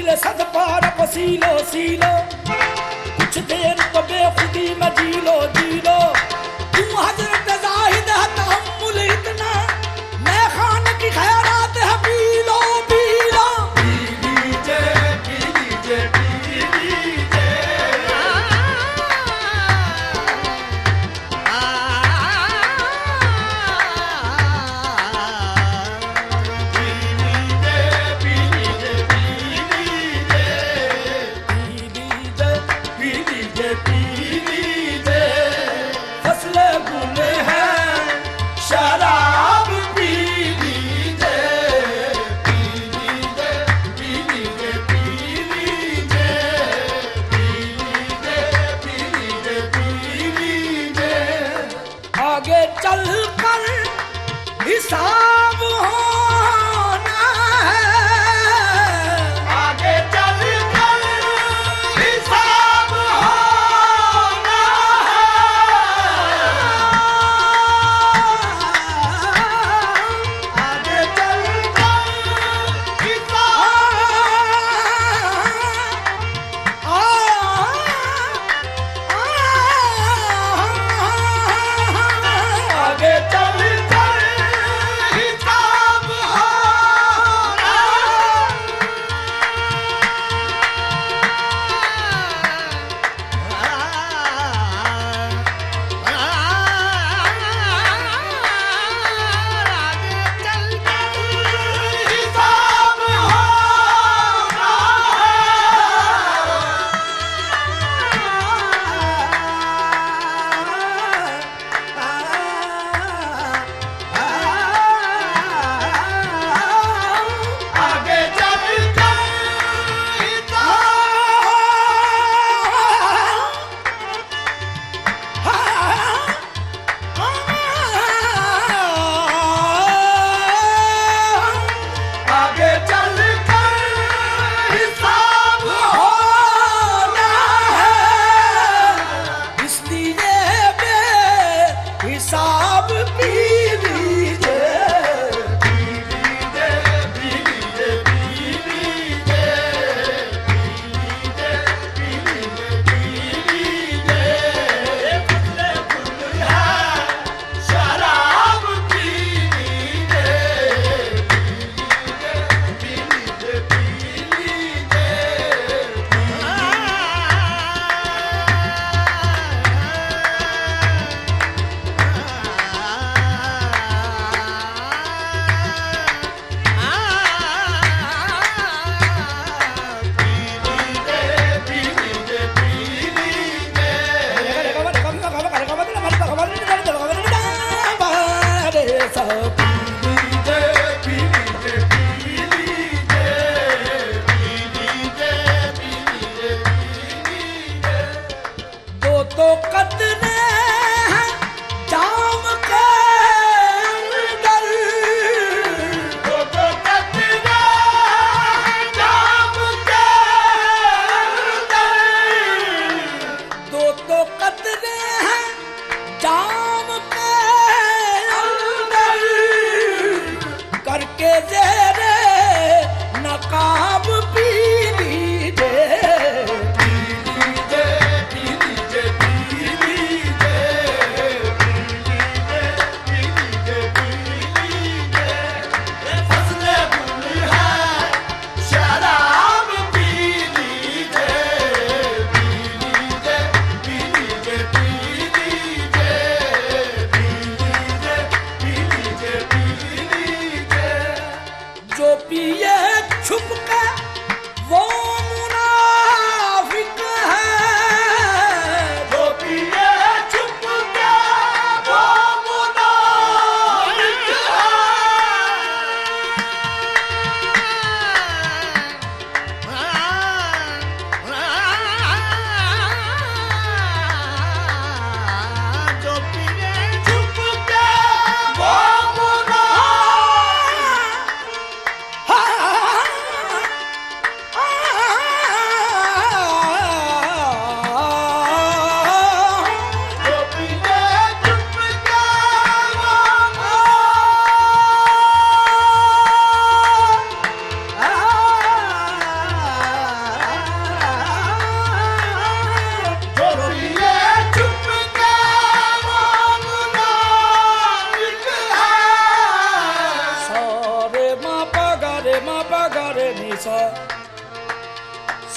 पीर सद पार पसीलो सीलो कुछ देर तो बेखुदी में जीलो जीलो तू हजरत जाहिद है तहम्मुल इतना मैं खान की खैरात है पीलो पीलो पी लीजिए पी लीजिए पी लीजिए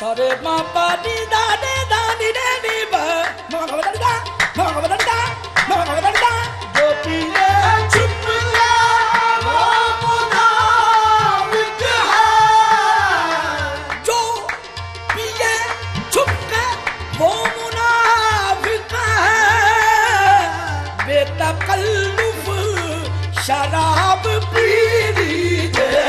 Sare ma pa ni da de da ni de ni ba ma ga da da ma ga da da ma ga da da jo piye chup le wo munafik hai jo piye chup le wo munafik hai betakalluf शराब P लीजिए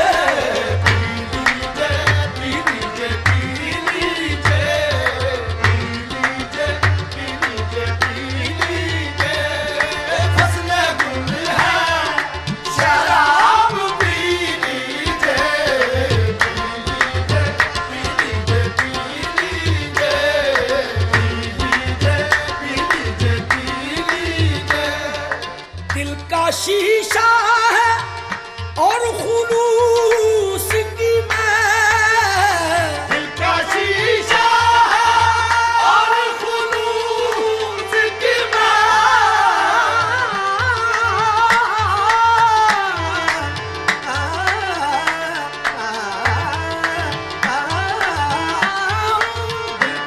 दिल का शीशा है और खुलूस की मैं दिल का शीशा है और खुलूस की मैं दिल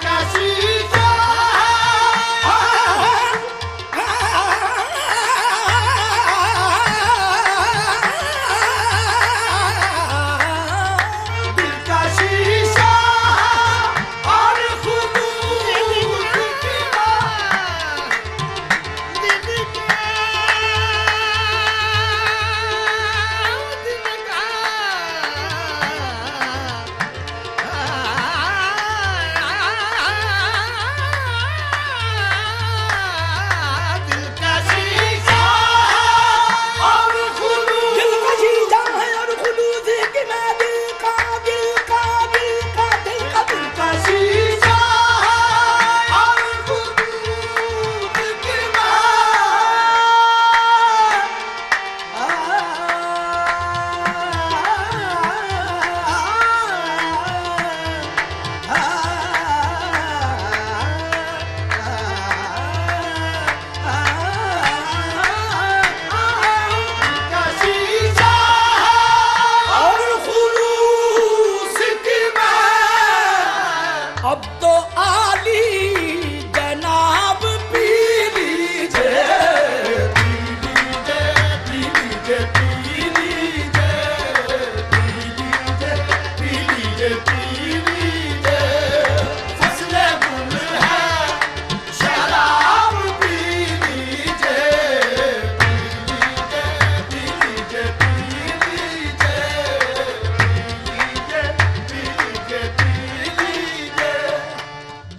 का शीशा अब तो आली जनाब पी लीजिए पी लीजिए पी लीजिए पी लीजिए पी लीजिए फसले गुल है शराब पी लीजिए पी लीजिए पी लीजिए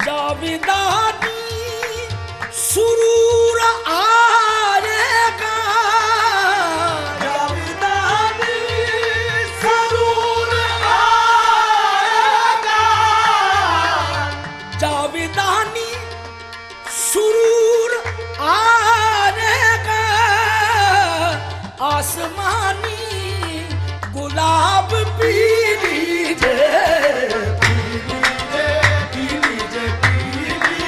जाविदानी सुरूर आएगा जाविदानी सुरूर आएगा जाविदानी सुरूर आएगा आसमानी गुलाब पी लीजिए पी लीजिए पी लीजिए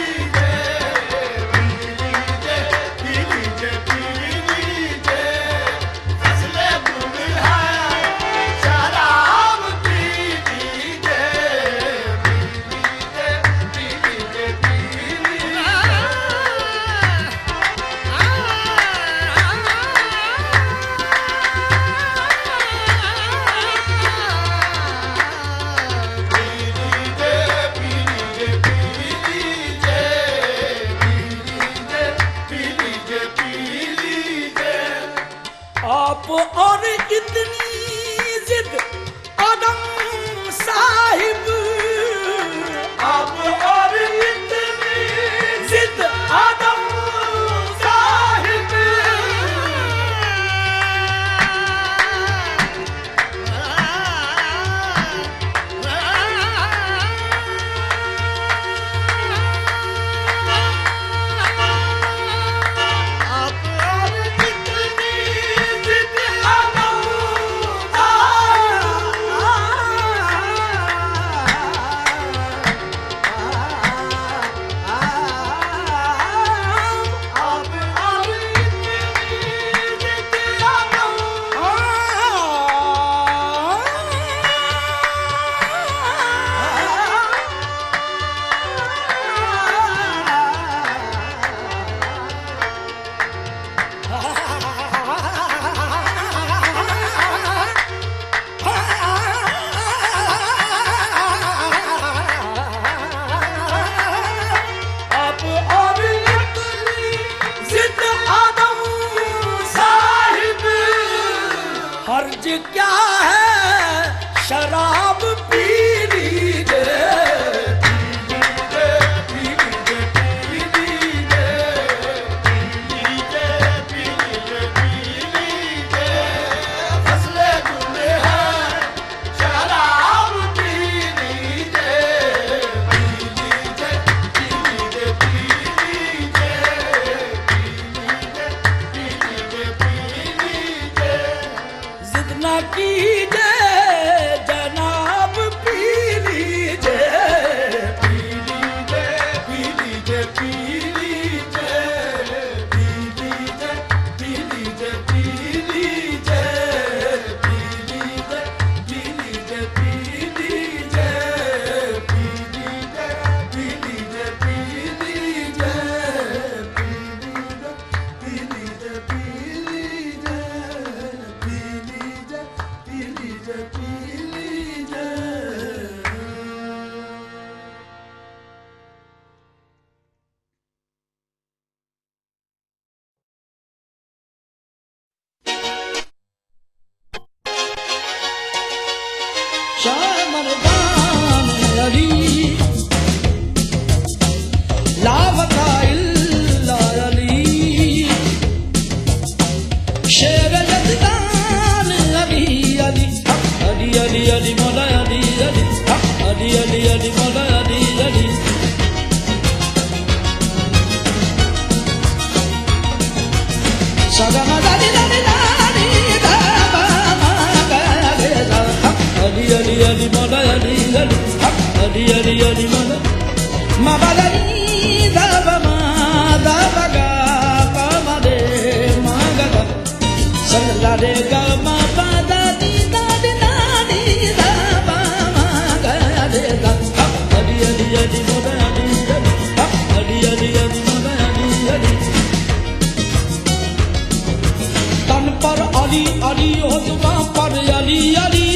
मर्दान अली लावता इल्ला अली शेर यज़दान अली अली अली अली अली मौला अली अली अली अली अली मौला अली अली सगम दादी दादी दादी दाबा मागरे दा अली अली अली मौला अली अली अली अली अली मौला माबाली दाबा मा दाबा गा पा दे मागा सल्ला दे गा मा पा दादी दादी दादी दाबा मागरे दा अली अली अली मौला अली अली अली अली मौला अली अली तन पर अली अली हो जुबां पर अली अली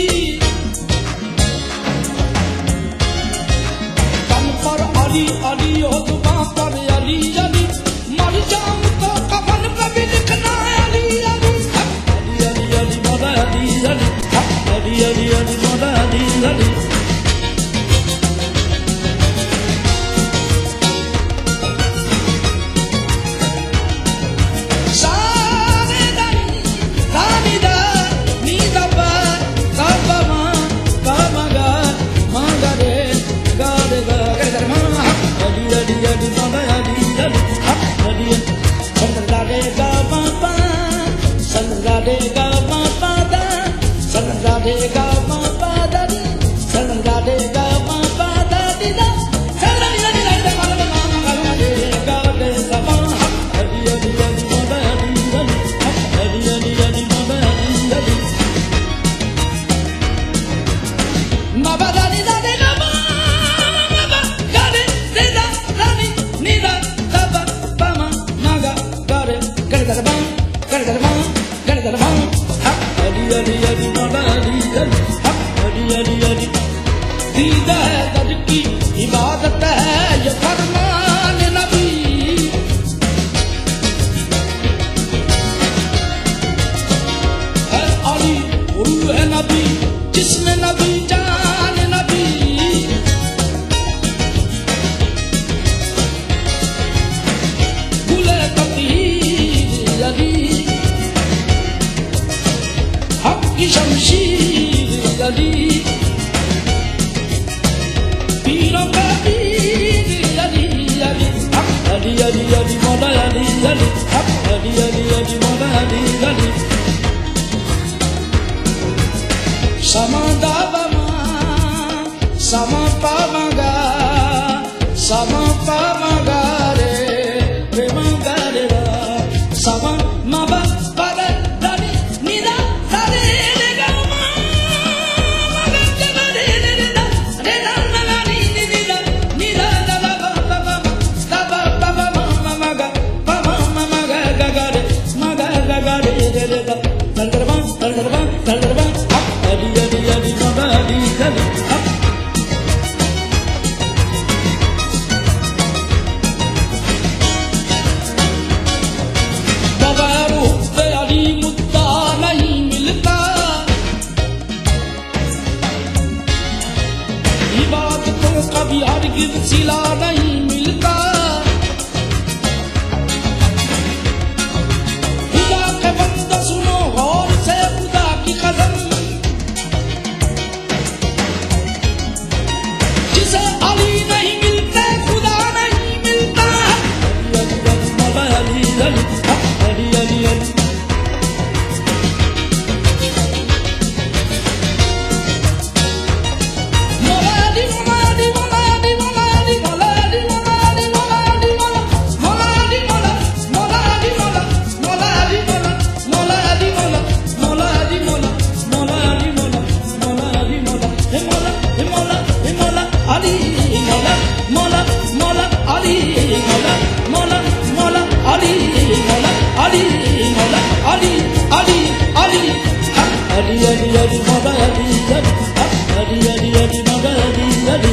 तन पर अली अली हो जुबां पर अली अली मर जाऊं तो कफन पे भी लिखना अली अली अली अली अली मौला अली अली अली अली अली मौला अली अली दीदा है दर्द की इबादत है ये फरमान नबी है अली रूह है नबी जिसमें नबी जान नबी गुले ततीर अली हक की शमशीर अली अली अली अली मौला अली अली अली अली अली मौला अली अली समा दाबा मा समा पा मगा समा पा मगा रे मगा रे समा मा बा पा रे दानी नीदा दारे रे गा मा मगा गा रे रे दा रे दा ना नी नी दा नीदा दा बा बा बा कभी हरगिज़ सिला नहीं मिलता खुदा के बंदे सुनो गौर से खुदा की कसम जिसे अली नहीं मिलते खुदा नहीं मिलता अली अली मौला अली अली अली अली अली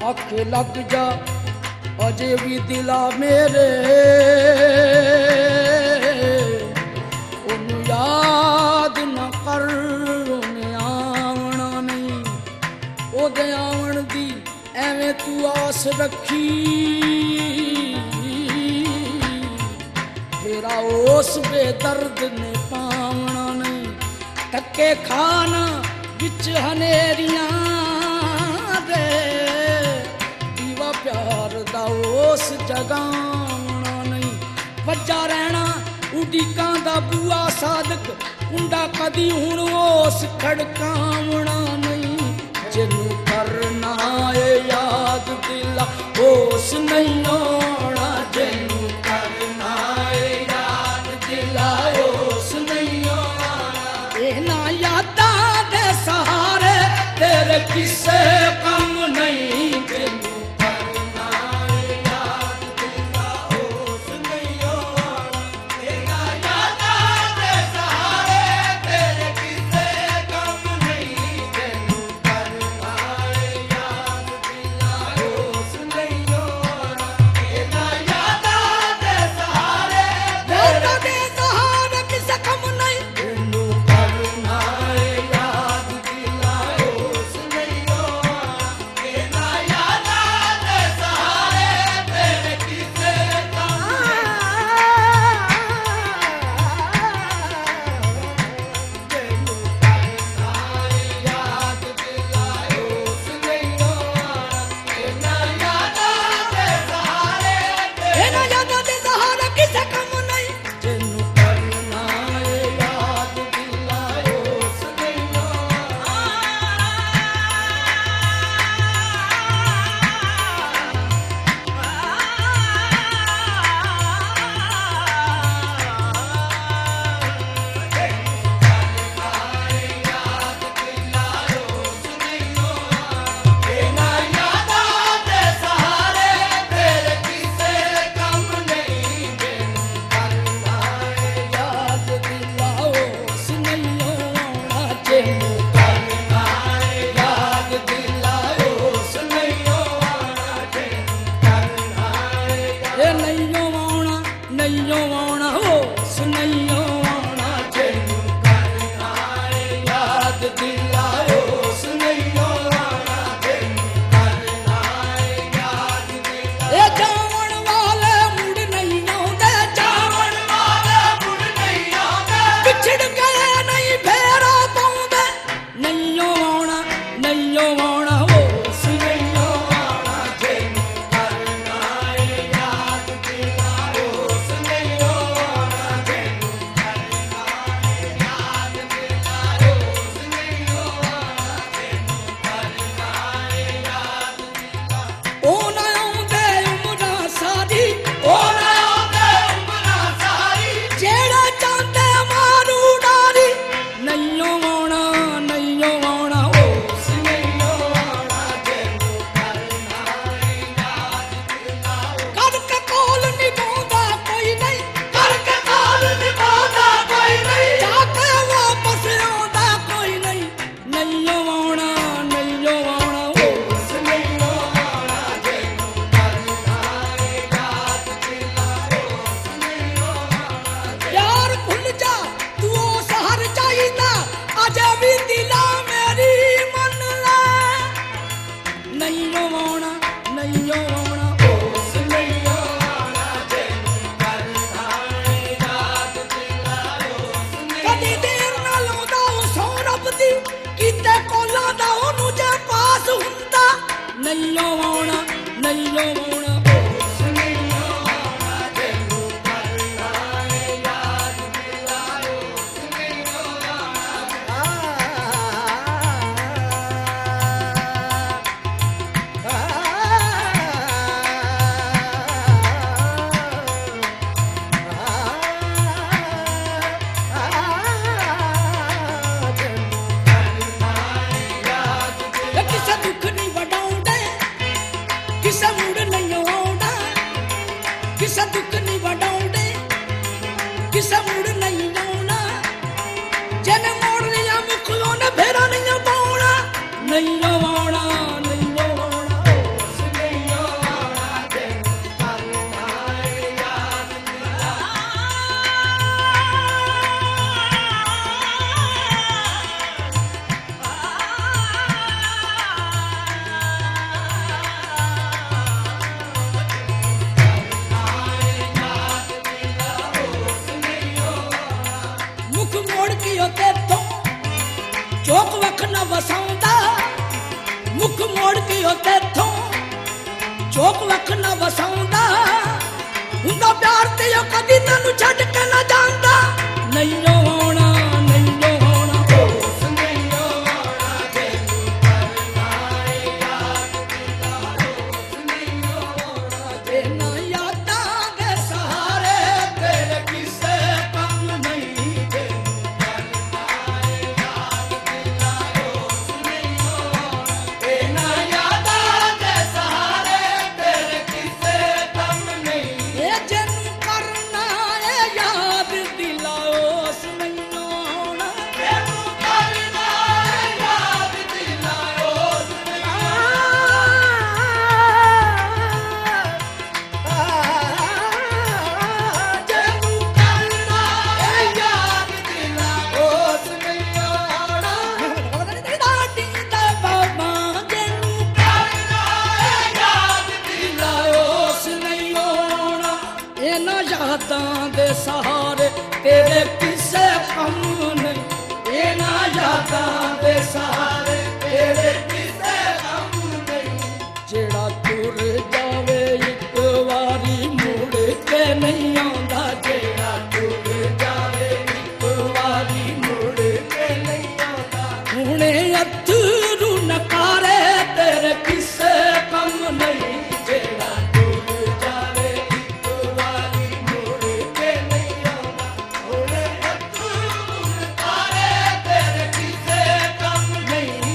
ਅੱਖ ਲੱਗ ਜਾ ਅਜੇ ਵੀ ਦਿਲਾ ਮੇਰੇ ਉਹਨੂੰ ਯਾਦ ਨਾ ਕਰ ਉਹਨੇ ਆਉਣਾ ਨਹੀਂ ਉਹਦੇ ਆਉਣ ਦੀ ਐਵੇਂ ਤੂੰ ਆਸ ਰੱਖੀ ਤੇਰਾ ਉਸ ਬੇਦਰਦ ਨੇ ਪਾਉਣਾ ਨਹੀਂ ਧੱਕੇ ਖਾਨ ਵਿੱਚ ਹਨੇਰੀਆਂ ਦੀਵਾ ਪਿਆਰ ਦਾ ਉਸ ਜਗਾਉਣਾ ਨਹੀਂ ਵੱਜਾ ਰਹਿਣਾ ਉਡੀਕਾਂ ਦਾ ਬੂਆ ਸਾਦਕ ਕੁੰਡਾ ਕਦੀ ਹੁਣ ਉਸ ਖੜਕਾਉਣਾ ਨਹੀਂ ਜਿਹਨੂੰ ਕਰਨਾ ਏ ਯਾਦ ਦਿਲਾ ਉਸ ਨਹੀਂ ਆਉਣਾ ਜਿਹਨੂੰ ਕਰਨਾ ਏ ਯਾਦ ਦਿਲਾ ਉਸ ਨਹੀਂ ਆਉਣਾ ਇਹਨਾਂ ਯਾਦਾਂ ਦੇ ਸਹਾਰੇ ਤੇਰੇ ਕਿਸੇ ਕੰਮ ਨਹੀਂ ਜਿਹਨੂੰ ਕਰਨਾ ਏ ਯਾਦ ਦਿਲਾ ਉਸ ਨਹੀਂ ਆਉਣਾ ਇਹਨਾਂ ਯਾਦਾਂ ਦੇ ਸਹਾਰੇ ਤੇਰੇ ਕਿਸੇ ਕੰਮ ਨਹੀਂ ਜਿਹਨੂੰ ਕਰਨਾ ਏ ਯਾਦ ਦਿਲਾ ਉਸ ਨਹੀਂ ਆਉਣਾ ਇਹਨਾਂ ਯਾਦਾਂ ਦੇ ਸਹਾਰੇ ਕਿਸੇ ਕੰਮ ਨਹੀਂ ਜਿਹਨੂੰ ਕਰਨਾ ਏ ਯਾਦ ਦਿਲਾ ਉਸ ਨਹੀਂ ਆਉਣਾ ਇਹਨਾਂ ਯਾਦਾਂ ਦੇ ਸਹਾਰੇ ਤੇਰੇ ਕਿਸੇ ਕੰਮ ਜਿਹਨੂੰ ਕਰਨਾ ਏ ਯਾਦ ਦਿਲਾ ਉਸ ਨਹੀਂ ਆਉਣਾ ਇਹਨਾਂ ਯਾਦਾਂ ਦੇ ਸਹਾਰੇ ਕਿਸੇ ਕੰਮ ਨਹੀਂ ਜਿਹਨੂੰ ਕਰਨਾ ਏ ਯਾਦ ਦਿਲਾ ਉਸ ਨਹੀਂ ਇਹਨਾਂ ਯਾਦਾਂ ਦੇ ਸਹਾਰੇ ਤੇਰੇ ਕਿਸੇ ਕੰਮ ਨਹੀਂ ਜਿਹਨੂੰ ਕਰਨਾ ਏ ਯਾਦ ਦਿਲਾ ਉਸ ਨਹੀਂ ਆਉਣਾ ਜਿਹਨੂੰ ਕਰਨਾ ਏ ਯਾਦ ਦਿਲਾ ਉਸ ਨਹੀਂ ਆਉਣਾ ਜਿਹਨੂੰ ਕਰਨਾ ਏ ਇਹ ਨਹੀਂ ਆਉਣਾ ਨਹੀਂ ਆਉਣਾ ਉਸ ਨਹੀਂ ਆਉਣਾ ਜਿਹਨੂੰ ਕਰਨਾ ਏ ਯਾਦ ਦਿਲਾ ਉਸ ਨਹੀਂ ਆਉਣਾ ਜਿਹਨੂੰ ਕਰਨਾ ਏ ਯਾਦ ਦਿਲਾ ਇਹ ਜਾਵਣ ਵਾਲੇ ਮੁੜ ਨਹੀਂ ਆਉਂਦੇ ਜਾਵਣ ਵਾਲੇ ਮੁੜ ਨਹੀਂ ਆਉਂਦੇ ਵਿਛੜ ਗਏ ਨਹੀਂ ਫੇਰਾ ਪਾਉਂਦੇ ਨਹੀਂ ਆਉਣਾ ਨਹੀਂ ਆਉਣਾ ਉਸ ਨਹੀਂ ਆਉਣਾ ਜਿਹਨੂੰ ਕਰਨਾ ਏ ਯਾਦ ਦਿਲਾ ਉਸ ਨਹੀਂ ਆਉਣਾ ਜਿਹਨੂੰ ਕਰਨਾ ਏ ਯਾਦ ਦਿਲਾ ਉਸ ਨਹੀਂ ਆਉਣਾ ਜਿਹਨੂੰ ਕਰਨਾ ਏ ਯਾਦ ਦਿਲਾ ਉਹ ਨਾ ਆਉਂਦੇ ਉਮਰਾਂ ਸਾਰੀ ਉਹ ਨਾ ਆਉਂਦੇ ਉਮਰਾਂ ਸਾਰੀ ਜਿਹੜਾ ਚਾਹੁੰਦੇ ਮਾਰੂ ਡਾਰੀ ਨਹੀਂ ਆਉਣਾ ਨਹੀਂ ਆਉਣਾ ਉਸ ਨਹੀਂ ਆਉਣਾ ਜਿਹਨੂੰ ਕਰਨਾ ਏ ਯਾਦ ਦਿਲਾ ਕਰਕੇ ਕੋਲ ਨਿਭਾਉਂਦਾ ਕੋਈ ਨਹੀਂ ਕਰਕੇ ਕੋਲ ਨਿਭਾਉਂਦਾ ਕੋਈ ਨਹੀਂ ਜਾ ਕੇ ਵਾਪਸ ਆਉਂਦਾ ਕੋਈ ਨਹੀਂ ਨਹੀਂ ਆਉਣਾ ਨਹੀਂ ਆਉਣਾ ਉਸ ਨਹੀਂ ਆਉਣਾ ਜਿਹਨੂੰ ਕਰਨਾ ਏ ਯਾਦ ਦਿਲਾ ਉਸ ਨਹੀਂ ਆਉਣਾ ਯਾਰ ਭੁੱਲ ਜਾ ਤੂੰ ਉਸ ਹਰ ਚਾਹੀਦਾ ਅਜੇ ਵੀ ਦਿਲਾ ਮੇਰੀ ਮੰਨ ਲੈ ਨਹੀਂ ਆਉਣਾ ਨਹੀਂ ਆਉਣਾ ਉਸ ਨਹੀਂ ਆਉਣਾ ਜਿਹਨੂੰ ਕਰਨਾ ਏ ਯਾਦ ਦਿਲਾ ਉਸ ਨਹੀਂ ਕਦੀ ਦੇਰ ਨਾ ਲਾਉਂਦਾ ਉਹ ਸੌ ਰੱਬ ਦੀ ਕੀਤੇ ਕੋਲਾਂ ਦਾ ਉਹਨੂੰ ਜੇ ਪਾਸ ਹੁੰਦਾ ਨਹੀਂ ਆਉਣਾ ਨਹੀਂ ਆਉਣਾ ਉਸ ਨਹੀਂ ਆਉਣਾ ਜਿਹਨੂੰ ਕਰਨਾ ਏ ਯਾਦ ਦਿਲਾ ਉਸ ਨਹੀਂ ਕਿਸੇ ਦੁੱਖ ਨਹੀਂ ਵਡਾਉਂਦੇ ਕਿਸੇ ਮੁੜ ਨਹੀਂ ਮੁਖ ਮੋੜ ਕੇ ਉਹ ਤੇਥੋਂ ਚੋਕ ਲੱਖ ਨਾ ਵਸਾਉਂਦਾ ਹੁੰਦਾ ਪਿਆਰ ਤੇ ਉਹ ਕਦੀ ਤੈਨੂੰ ਛੱਡ ਕੇ ਨਾ ਜਾਂਦਾ ਨਹੀਂ ਆਉਣਾ ਨਹੀਂ ਆਉਣਾ ਹੋਸ ਨਹੀਂ ਆਉਣਾ ਤੈਨੂੰ ਕਰਨਾ ਏ ਯਾਦ ਦਿਲਾ ਹੋਸ ਨਹੀਂ ਆਉਣਾ ਤੇ ਨਾ ਯਾਦਾਂ ਦੇ ਸਹਾਰੇ ਤੇਰੇ ਕਿਸੇ ਕੰਮ ਨਹੀਂ ਤੈਨੂੰ ਕਰਨਾ ਏ ਯਾਦ ਦਿਲਾ ਹੋਸ ਨਹੀਂ ਆਉਣਾ ਤੇ ਨਾ ਯਾਦਾਂ ਦੇ ਸਹਾਰੇ ਤੇਰੇ ਕਿਸੇ ਕੰਮ ਨਹੀਂ ਇਹ ਜਿਹਨੂੰ ਕਰਨਾ ਏ ਯਾਦ ਦਿਲਾ ਹੋਸ ਨਹੀਂ ਆਉਣਾ ਇਹਨੂੰ ਕਰਨਾ ਏ ਯਾਦ ਦਿਲਾ ਹੋਸ ਨਹੀਂ ਜਿਹਨੂੰ ਕਰਨਾ ਏ ਯਾਦ ਦਿਲਾ ਹੋਸ ਨਹੀਂ ਆਉਣਾ ਦਾਦੀ ਦਾ ਬਾਬਾ ਜਿਹਨੂੰ ਕਰਨਾ ਏ ਯਾਦ ਦਿਲਾ ਹੋਸ ਨਹੀਂ ਆਉਣਾ ਇਹਨਾਂ ਯਾਦਾਂ ਦੇ ਸਹਾਰੇ ਤੇਰੇ ਕਿਸੇ ਕੰਮ ਨਹੀਂ ਇਹਨਾਂ ਯਾਦਾਂ ਦੇ ਸਹਾਰੇ ਤੇਰੇ ਕਿਸੇ ਕੰਮ ਨਹੀਂ ਜਿਹੜਾ ਤੁਰ ਜਾਵੇ ਇੱਕ ਵਾਰੀ ਮੁੜ ਕੇ ਨਹੀਂ ਆਉਂਦਾ ਜਿਹੜਾ ਤੁਰ ਜਾਵੇ ਇੱਕ ਵਾਰੀ ਮੁੜ ਕੇ ਨਹੀਂ ਆਉਂਦਾ ਹੁਣੇ ਅਥਰੂ ਨਕਾਰੇ ਤੇਰੇ ਕਿਸੇ ਕੰਮ ਨਹੀਂ ਜਿਹੜਾ ਤੁਰ ਜਾਵੇ ਇੱਕ ਵਾਰੀ ਮੁੜ ਕੇ ਨਹੀਂ ਆਉਂਦਾ ਹੁਣੇ ਅਥਰੂ ਨਕਾਰੇ ਤੇਰੇ ਕਿਸੇ ਕੰਮ ਨਹੀਂ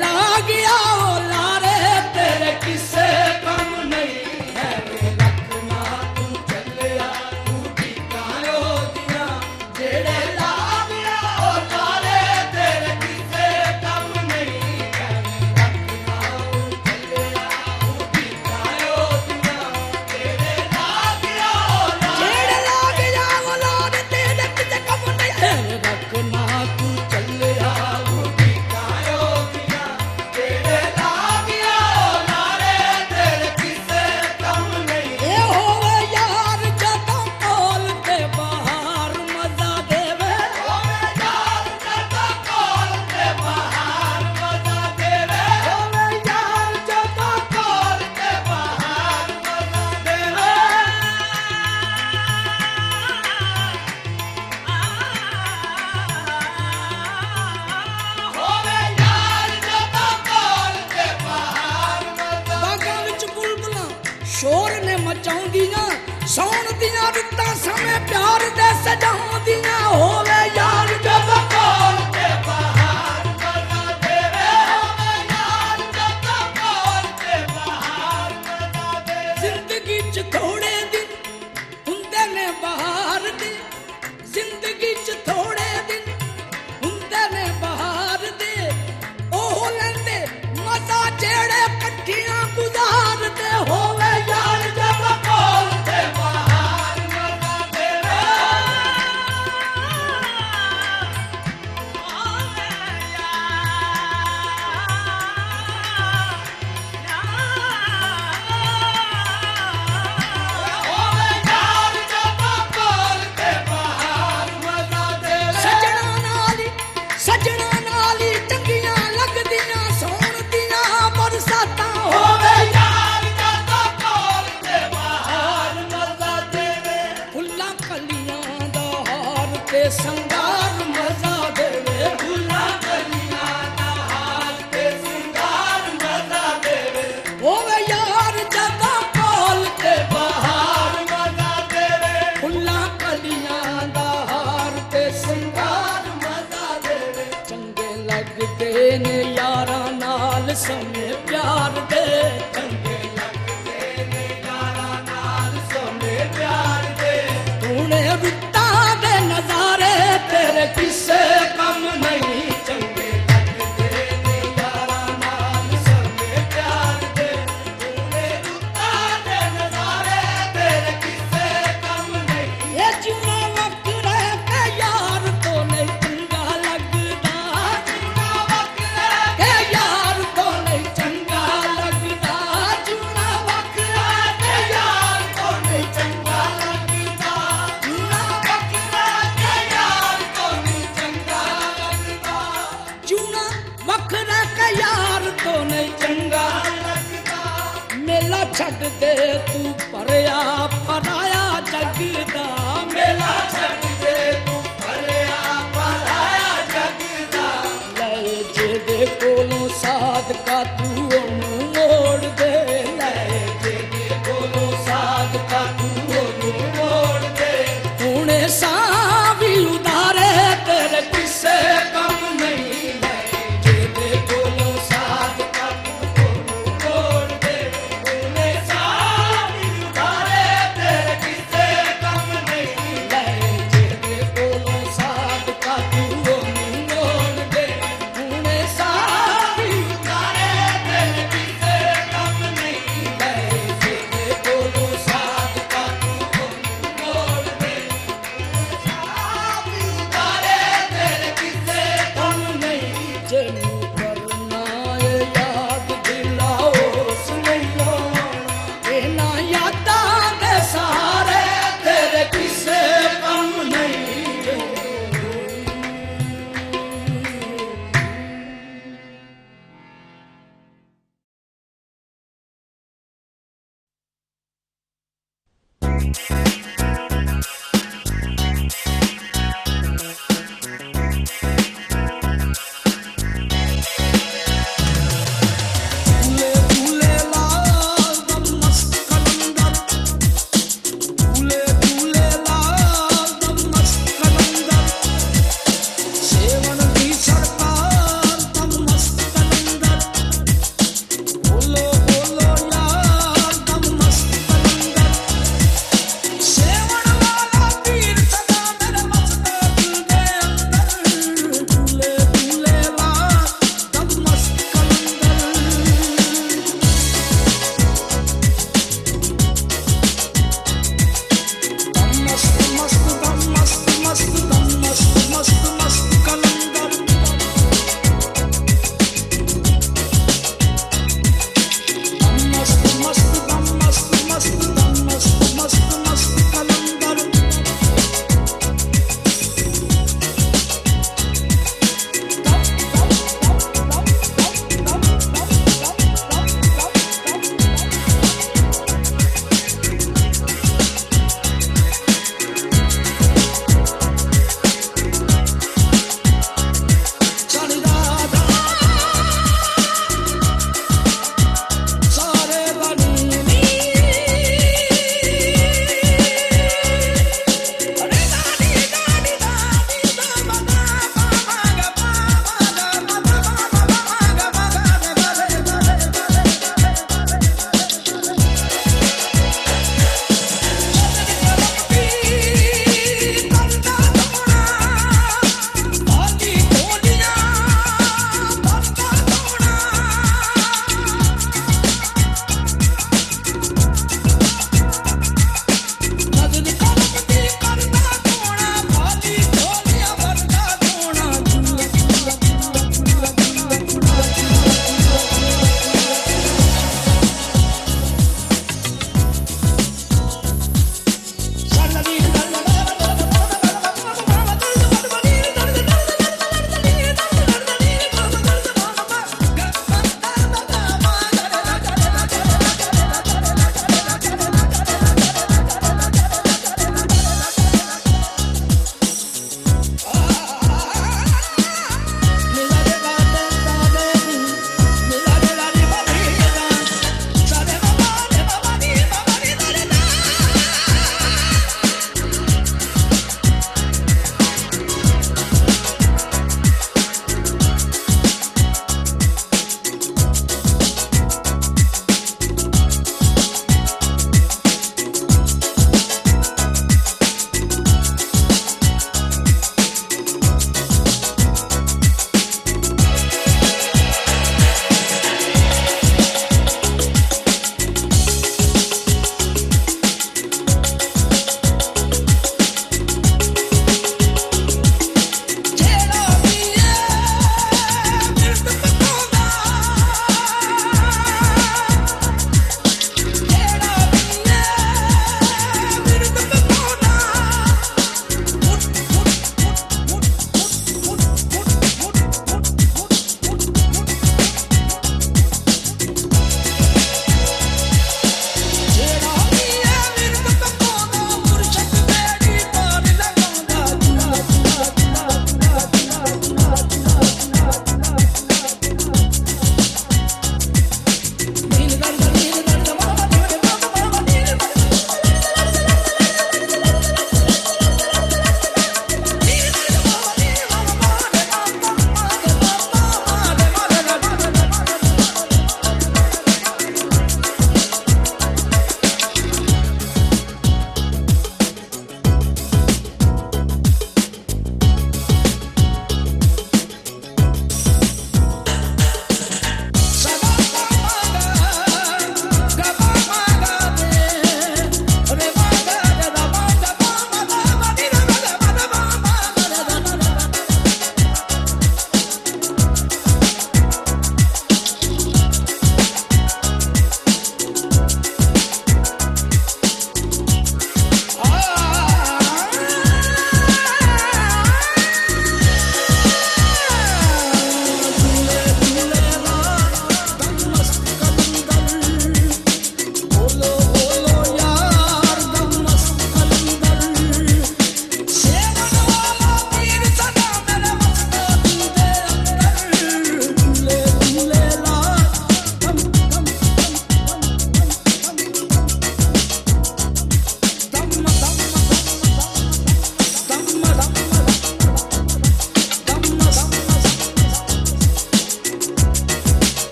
ला गया ओ लारे तेरे किसे कम नहीं है रखना तू चलिया तू ठिकायो दिया जेड़े ला गया ओ लारे तेरे किसे कम नहीं है रखना तू चलिया तू ठिकायो दिया जेड़े ला गया ओ लारे तेरे किसे कम नहीं है रखना तू चलिया तू ठिकायो दिया जेड़े ला गया ओ लारे तेरे किसे कम नहीं ए होवे यार जदों कोल ते बाहर मजा देवे होवे यार जदों कोल ते बाहर मजा देवे होवे यार जदों कोल ते बाहर मजा देवे ਹੋਵੇ ਯਾਰ ਜਦੋਂ ਕੋਲ ਤੇ ਬਾਹਰ ਮਜ਼ਾ ਬਾਗਾਂ ਵਿੱਚ ਬੁਲਬੁਲਾਂ ਸ਼ੋਰ ਨੇ ਮਚਾਉਂਦੀਆਂ ਸੌਣ ਦੀਆਂ ਰੁੱਤਾਂ ਸਮੇਂ ਪਿਆਰ ਦੇ ਸਜਾਉਂਦੀਆਂ ਹੋਵੇ ਯਾਰ ਜਦੋਂ ਕੋਲ ਤੇ ਬਾਹਰ ਮਜ਼ਾ ਦੇਵੇ ਹੋਵੇ ਯਾਰ ਜਦੋਂ ਕੋਲ ਤੇ ਬਾਹਰ ਮਜ਼ਾ ਦੇਵੇ ਜ਼ਿੰਦਗੀ 'ਚ ਥੋੜੇ ਦਿਨ ਹੁੰਦੇ ਨੇ ਬਹਾਰ ਦੇ ਜ਼ਿੰਦਗੀ 'ਚ ਥੋੜੇ ਦਿਨ ਹੁੰਦੇ ਨੇ ਬਹਾਰ ਦੇ ਉਹ ਲੈਂਦੇ ਮਜ਼ਾ ਜਿਹੜੇ ਇਕੱਠੀਆਂ ਗੁਜ਼ਾਰਦੇ ਹੋਵੇ ਯਾਰ ਜਦੋਂ ਕੋਲ ਤੇ ਬਾਹਰ ਮਜ਼ਾ ਦੇਵੇ ਹੋਵੇ ਯਾਰ ਜਦੋਂ ਕੋਲ ਤੇ ਬਾਹਰ ਮਜ਼ਾ ਦੇਵੇ ਸੱਜਣਾ ਨਾਲ ਹੀ ਚੰਗੀਆਂ ਲੱਗਦੀਆਂ ਸੌਣ ਦੀਆਂ ਬਰਸਾਤਾਂ ਹੋਵੇ ਯਾਰ ਜਦੋਂ ਕੋਲ ਤੇ ਬਾਹਰ ਮਜ਼ਾ ਦੇਵੇ ਫੁੱਲਾਂ ਕਲੀਆਂ ਦਾ ਹਾਰ ਤੇ ਸੰਗਾਰ ਮਜ਼ਾ ਦੇਵੇ ਫੁੱਲਾਂ ਕਲੀਆਂ ਦਾ ਹਾਰ ਤੇ ਸੰਗਾਰ ਮਜ਼ਾ ਦੇਵੇ ਹੋਵੇ ਯਾਰ ਜਦੋਂ ਕੋਲ ਤੇ ਬਾਹਰ ਮਜ਼ਾ ਦੇਵੇ ਫੁੱਲਾਂ ਕਲੀਆਂ ਦਾ ਹਾਰ ਤੇ ਸੰਗਾਰ ਮਜ਼ਾ ਦੇਵੇ ਚੰਗੇ ਲੱਗਦੇ ਨੇ ਯਾਰਾਂ ਨਾਲ ਸਮੇਂ ਪਿਆਰ ਦੇ ਚੰਗੇ ਲੱਗਦੇ ਨੇ ਯਾਰਾਂ ਨਾਲ ਸਮੇਂ ਪਿਆਰ ਦੇ ਤੂਨੇ ਰੁੱਤਾਂ ਦੇ ਨਜ਼ਾਰੇ ਤੇਰੇ ਕਿਸੇ ਕੰਮ ਨਹੀਂ ਚੰਗੇ ਲੱਗਦੇ ਨੇ ਯਾਰਾਂ ਨਾਲ ਸਮੇਂ ਪਿਆਰ ਦੇ ਤੂਨੇ ਰੁੱਤਾਂ ਦੇ ਨਜ਼ਾਰੇ ਤੇਰੇ ਕਿਸੇ ਕੰਮ ਨਹੀਂ ਇਹ ਜਿਉਣਾ ਵਕਤ ਰਹਿ ਕੇ ਯਾਰ ਤੋਂ ਨਹੀਂ ਚੰਗਾ ਲੱਗਦਾ ਜਿਉਣਾ ਵਕਤ ਰਹਿ ਕੇ ਯਾਰ ਤੋਂ ਨਹੀਂ ਚੰਗਾ ਲੱਗਦਾ ਜਿਉਣਾ ਵਕਤ ਰਹਿ ਕੇ ਯਾਰ ਤੋਂ ਨਹੀਂ ਚੰਗਾ ਲੱਗਦਾ ਜਿਉਣਾ ਵਕਤ ਰਹਿ ਕੇ ਯਾਰ ਤੋਂ ਨਹੀਂ ਚੰਗਾ ਲੱਗਦਾ ਜਿਉਣਾ ਵਕਤ ਰਹਿ ਕੇ ਯਾਰ ਤੋਂ ਨਹੀਂ ਚੰਗਾ ਲੱਗਦਾ ਮੇਲਾ ਛੱਡ ਦੇ ਤੂੰ ਪਰਿਆ ਪਰਾਇਆ ਜੱਗ ਦਾ ਮੇਲਾ ਛੱਡ ਦੇ ਤੂੰ ਪਰਿਆ ਪਰਾਇਆ ਜੱਗ ਦਾ ਲੈ ਜਿਹਦੇ ਕੋਲੋਂ ਸਾਦਕਾ ਤੂੰ ਉਹਨੂੰ ਮੋੜ ਦੇ ਲੈ ਜਿਹਦੇ ਕੋਲੋਂ ਸਾਦਕਾ ਤੂੰ ਉਹਨੂੰ ਮੋੜ ਦੇ ਹੁਣੇ ਸਾਹ ਵੀ ਉਧਾਰੇ ਤੇਰੇ ਕਿਸੇ ਕੰਮ ਨਹੀਂ ਲੈ ਜਿਹਦੇ ਕੋਲੋਂ ਸਾਦਕਾ ਤੂੰ ਉਹਨੂੰ ਮੋੜ ਦੇ ਹੁਣੇ ਸਾਹ ਵੀ ਉਧਾਰੇ ਤੇਰੇ ਕਿਸੇ ਕੰਮ ਨਹੀਂ ਲੈ ਜਿਹਦੇ ਕੋਲੋਂ ਸਾਦਕਾ ਤੂੰ ਉਹਨੂੰ ਮੋੜ ਦੇ ਹੁਣੇ ਸਾਹ ਵੀ ਉਧਾਰੇ ਤੇਰੇ ਕਿਸੇ ਕੰਮ ਨਹੀਂ ਲੈ ਜਿਹਦੇ ਕੋਲੋਂ ਸਾਦਕਾ ਤੂੰ ਉਹਨੂੰ ਮੋੜ ਦੇ ਸਾਹ ਵੀ ਉਧਾਰੇ ਤੇਰੇ ਕਿਸੇ ਕੰਮ ਨਹੀਂ ਜਿਹਨੂੰ ਕਰਨਾ ਏ ਯਾਦ ਦਿਲਾਓ ਸੁਣਿਓ ਇਹਨਾਂ ਯਾਦਾਂ ਦੇ ਸਾਰੇ ਤੇਰੇ ਕਿਸੇ ਕੰਮ ਨਹੀਂ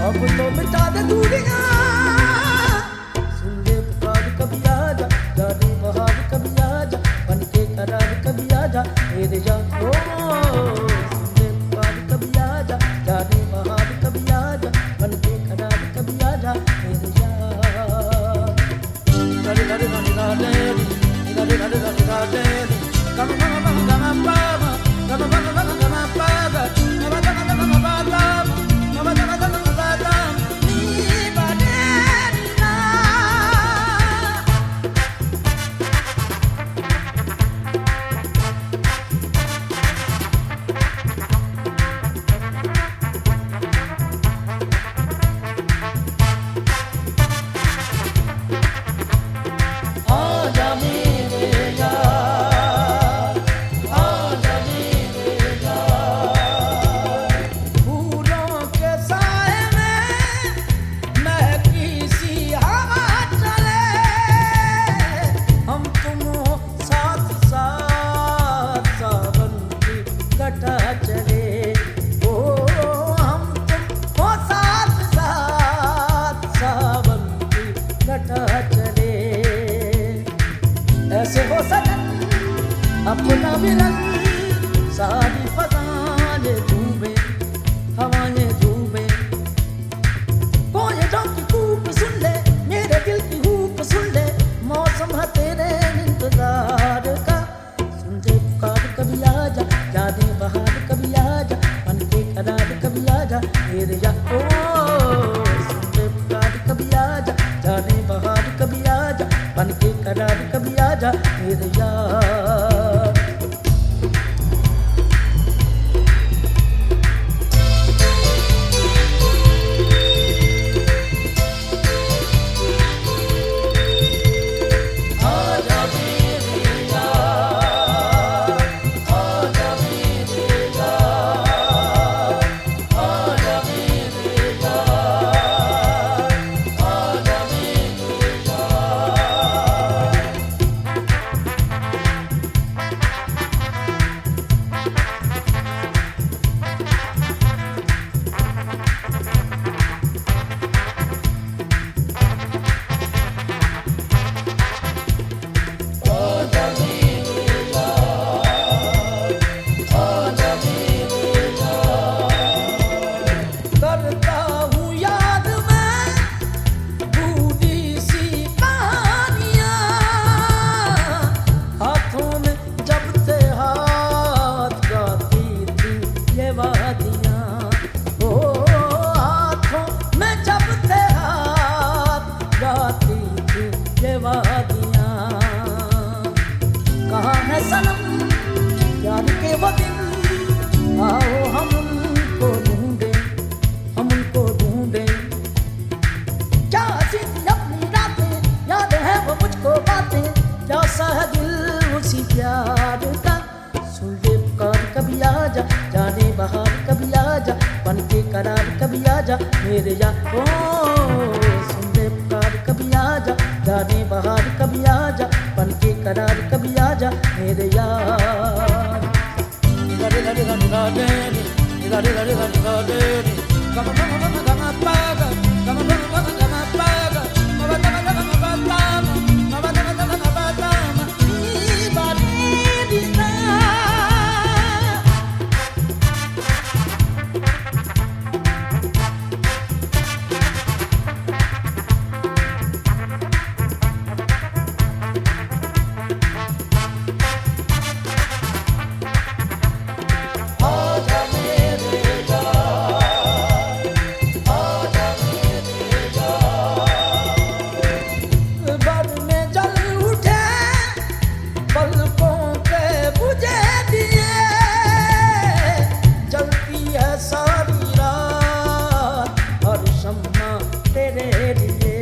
अब तो मिटा दे दूरियां, सुन ले पुकार कभी आजा, जाने बहार कभी आजा, बन के करार कभी आजा मेरे यार। ओ सुन ले पुकार कभी आजा, जाने बहार कभी आजा, बन के करार कभी आजा मेरे यार। गरे गरे गरे गरे गरे गरे गरे गरे गम गम गम गम पावा गम गम गम गम पावा गम गम गम गम पावा गम गम गम गम पावा नी बनेना। आजा मेरे यार, आजा मेरे यार, फूलों के साए में महकी सी हवा चले, हम तुम हो साथ साथ सावन की घटा चले। ओ हम तुम हो साथ साथ सावन की घटा चले। ऐसे हो सजन अपना मिलन, सारी फसाएं झूमे हवाएं झूमे, कोयलों की कूक सुन ले, मेरे दिल की हुक सुन ले, मौसम है तेरे इंतजार का। सुन ले पुकार कभी आजा, जाने बहार कभी आजा, बन के करार कभी आजा मेरे यार। ओ सुन ले पुकार कभी आजा, जाने बहार कभी आजा, बन के करार कभी आजा मेरे यार। आजा मेरे यार, आजा मेरे यार, आजा मेरे यार, आजा मेरे यार। आजा मेरे यार, आजा मेरे यार, करता हूँ याद मैं बूढ़ी सी कहानियाँ, हाथों में जब थे हाथ गाती थी ये वादियाँ। ओ हाथों में जब थे हाथ गाती थी ये वादियाँ। कहाँ है सनम प्यार के वो दिन, आओ हम उनको ढूंढे, हम उनको ढूंढे। क्या हसीन अपनी रातें, याद है वो मुझको बातें, प्यासा है दिल उसी प्यार का। सुन ले पुकार कभी आजा, जाने बहार कभी आजा, बन के करार कभी आजा मेरे यार। ओ सुन ले पुकार कभी आजा, जाने बहार कभी आजा, बन के करार कभी आजा मेरे यार। गरे गरे गरे गरे गरे गरे गरे गरे गम गम गम गम पागा गम गम गम गम पागा गम गम गम गम पागा गम गम गम गम पागा नी बनेना। आजा मेरे यार, आजा मेरे यार, बन में जल उठे पलकों के बुझे दिए, जलती है सारी रात हर शम्मा तेरे लिए।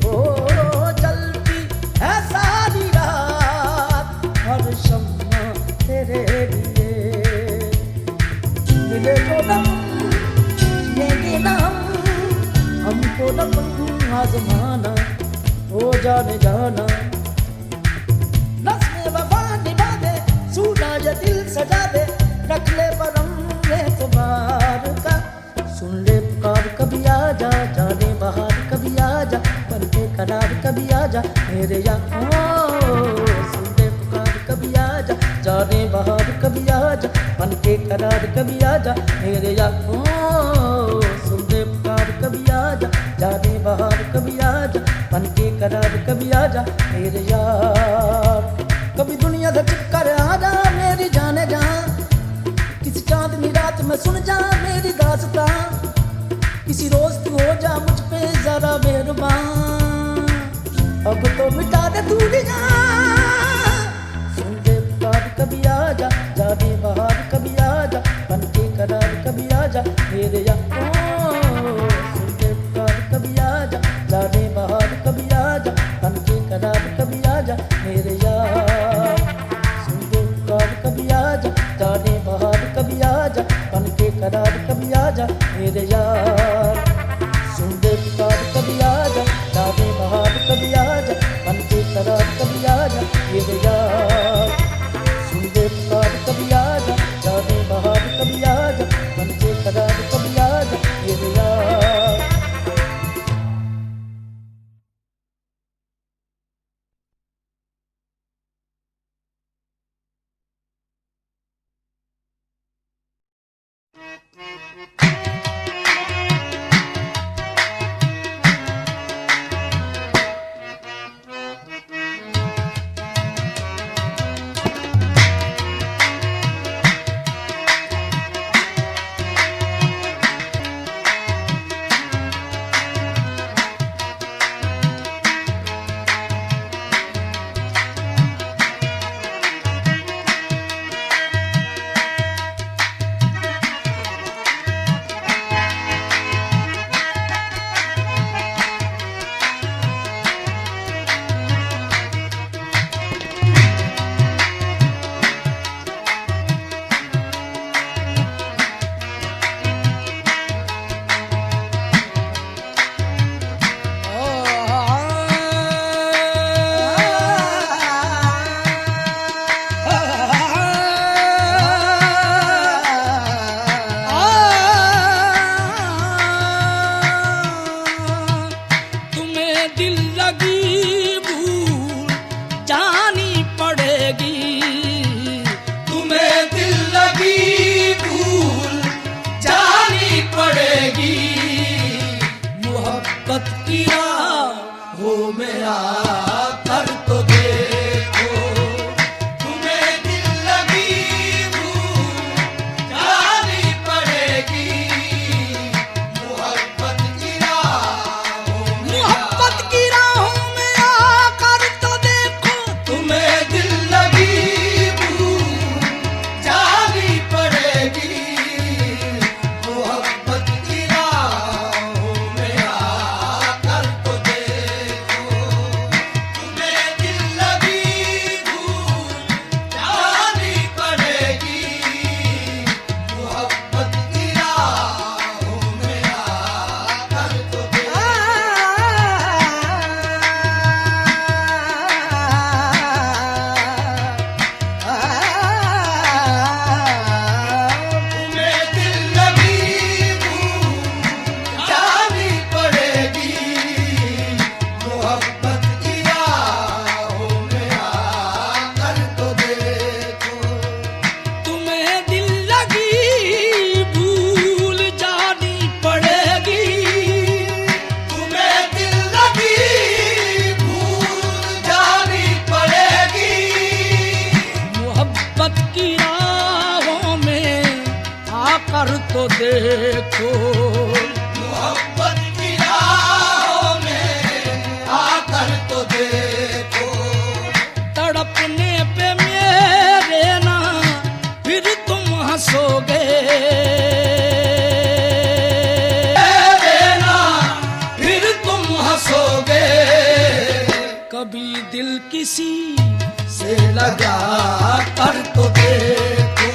ओ जलती है सारी रात हर शम्मा तेरे लिए। मिले तो दम जिएंगे ना हमको दम आजमाना हो जाने जाना। नस्में वफा निभा दे, सूना ये दिल सजा दे, रख ले परम एतबार का। सुन ले पुकार कभी आजा, जाने बहार कभी आजा, बन के करार कभी आजा मेरे यार। सुन दे पुकार कभी आजा, जाने बहार कभी आजा, बन के करार कभी आजा मेरे यार। सुन दे पुकार कभी आजा, जाने बहार कभी आजा, बन के करार कभी आजा मेरे यार। कभी दुनिया धचक कर आजा मेरी जाने जा, किसी चांदनी रात में सुन जा मेरी दास्तां, किसी रोज तू हो जा मुझ पे जरा मेहरबान, अब तो मिटा दे दूरियां। सुन दे पुकार कभी आजा, जाने बहार कभी आजा, बन के करार कभी आजा मेरे यार। सुन दे पुकार कभी आजा, जाने बहार कभी आजा, बन के करार कभी आजा मेरे यार। सुन दे पुकार कभी आजा, जाने बहार कभी आजा, बन के करार कभी आजा मेरे यार। सुन दे पुकार कभी आजा, जाने बहार कभी आजा, बन के करार कभी आजा मेरे यार। सुन दे पुकार कभी आजा, जाने बहार कभी आजा, बन के करार कभी आजा मेरे यार। तो देखो मोहब्बत की राहों में आकर तो देखो, तड़पने पे मेरे ना फिर तुम हंसोगे, ना फिर तुम हंसोगे। कभी दिल किसी से लगा कर तो देखो,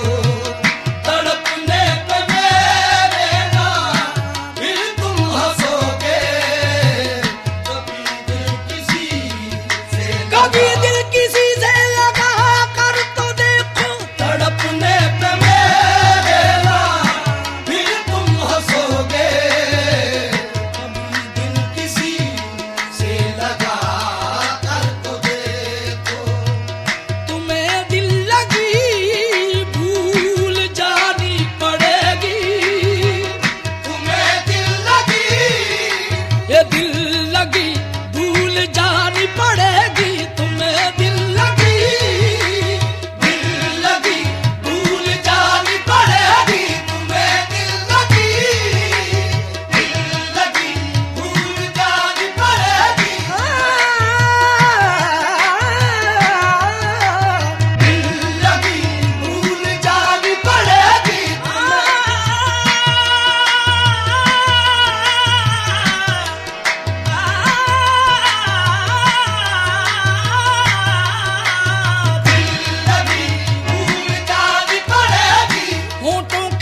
तड़पने पे मेरे ना फिर तुम हंसोगे। कभी दिल किसी से लगा कर तो देखो, तड़पने पे मेरे ना फिर तुम हंसोगे।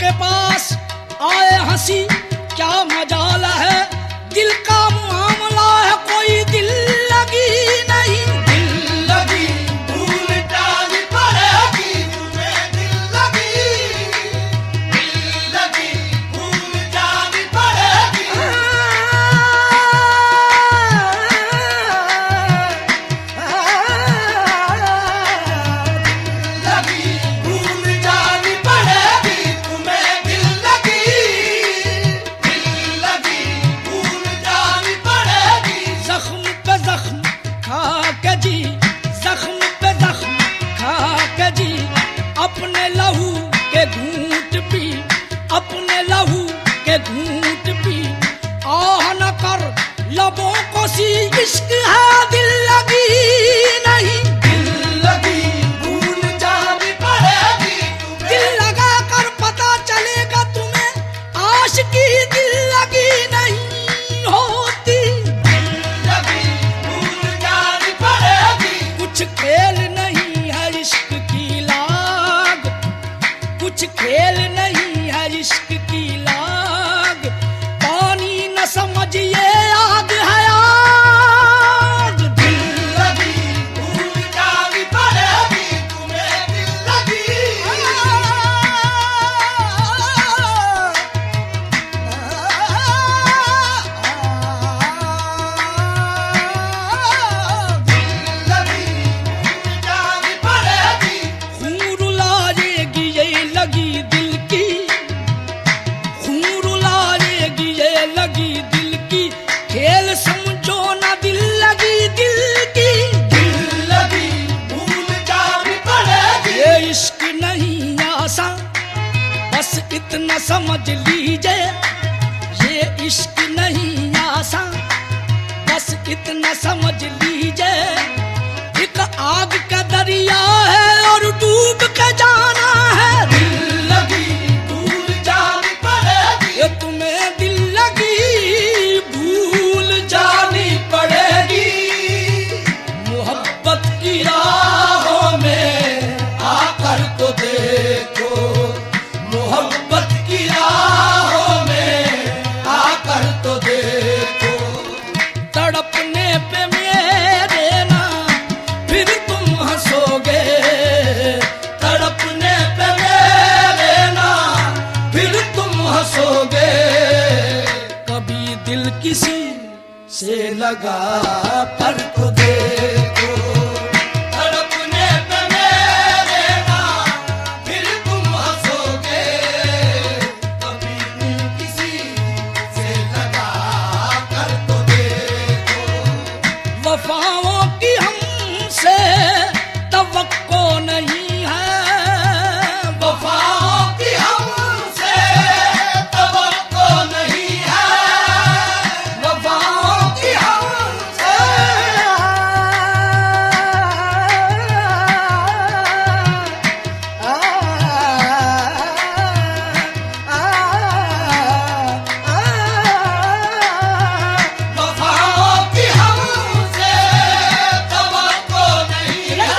के पास आए हंसी क्या मजाल है, दिल का मामला है कोई दिल लगी नहीं। दिल लगी भूल जानी पड़ेगी तुम्हें, दिल लगी भूल जानी पड़ेगी। लगी भूल जानी पड़ेगी तुम्हें, दिल लगी भूल जानी पड़ेगी। जख्म पे जख्म खा के जी, जख्म पे जख्म खा के जी, अपने लहू के घूंट पी, अपने लहू के घूंट पी, आह न कर लबों को सी, इश्क है दिल लगी नहीं। दिल लगी भूल जानी पड़ेगी तुम्हें, दिल लगा कर पता चलेगा तुम्हें, आशिकी दिल लगी नहीं होती। लगी भूल जानी पड़ेगी। कुछ खेल नहीं है इश्क की लाग, कुछ खेल नहीं है इश्क की लाग, पानी न समझिए आग है आग। दिल लगी भूल जानी पड़ेगी तुम्हें, दिल लगी भूल जानी पड़ेगी। खून रुलाएगी ये लगी दिल की, खून रुलाएगी ये लगी दिल की, खेल समझो ना दिल लगी दिल की। दिल लगी भूल जानी पड़ेगी। ये इश्क नहीं आसान, बस इतना समझ लीजिए, ये इश्क नहीं आसान, बस इतना समझ लीजिए, एक आग का दरिया है और डूब के जाना है। दिल लगी भूल जानी पड़ेगी। ये तुम्हें दिल लगी भूल जानी पड़ेगी मोहब्बत की राहों में आकर तो देखो, मोहब्बत की राहों में आकर तो देखो। तड़पने पे मेरे ना फिर तुम हंसोगे, तड़पने पे मेरे ना फिर तुम हंसोगे। कभी दिल किसी से लगा कर तो देखो, तड़पने पे मेरे ना फिर तुम हंसोगे। कभी दिल किसी से लगा कर तो देखो। वफाओं की हमसे तवक्को नहीं है, वफाओं की हमसे तवक्को नहीं है, वफाओं की हमसे वफाओं की हमसे तवक्को नहीं है।